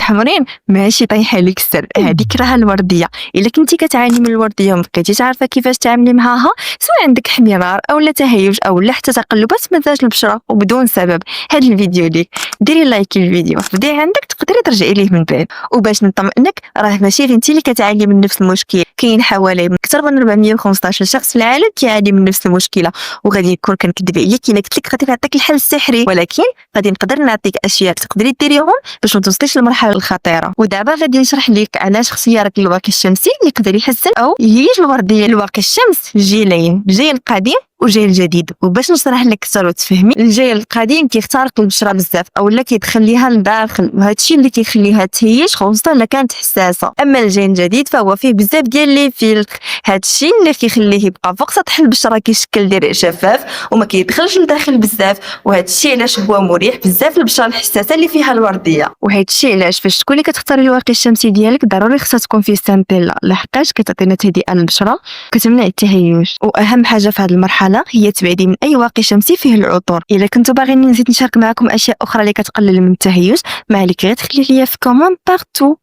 حمرين ماشي طايحه لك السر، هذيك راها الورديه. الا كنتي كتعاني من الورديه وما بقيتيش عارفه كيفاش تعاملي معاها، سواء عندك احمرار او لا تهيج او لا حتى تقلبات مزاج البشره وبدون سبب، هذا الفيديو ليك. ديري لايك للفيديو، خديه عندك تقدري ترجعي ليه من بعد. وباش نطمئنك راه ماشي غير انت اللي كتعاني من نفس المشكل، كاين حوالي اكثر من 415 شخص في العالم كيعاني من نفس المشكله. وغادي نكون كنكذب عليك الا قلت لك غادي نعطيك الحل السحري، ولكن غادي نقدر نعطيك اشياء تقدري ديريهم باش ما توصليش للمرحله الخطيره. ودابا غادي نشرح لك علاش اختيارك للواقي الشمسي اللي يقدر يحسن او يهيج الورديه. الواقي الشمس جيلين، الجيل القديم وجاي الجديد. وباش نشرح لك اكثر وتفهمي، الجيل القديم كيخترق البشره بزاف اولا كيدخل ليها لداخل، وهذا الشيء اللي كيخليها تهيج خصوصا الا كانت حساسه. اما الجيل الجديد فهو فيه بزاف ديال لي فيلتر، هذا الشيء اللي كيخليه يبقى فوق سطح البشره كيشكل درع شفاف وما كيدخلش لداخل بزاف، وهذا الشيء علاش هو مريح بزاف للبشره الحساسه اللي فيها الورديه. وهذا الشيء علاش فاش تكوني كتختاري الواقي الشمسي ديالك ضروري خصها تكون فيه سانتيلا، لحقاش كتعطينا تهدئه للبشره وكتمنع التهيج. واهم حاجه في هذه المرحله هي تبعدي من اي واقي شمسي فيه العطور. الا كنتو باغيين نزيد نشارك معكم اشياء اخرى اللي كتقلل من التهيج، ما عليك غير تخلي ليا في كومون بارتو.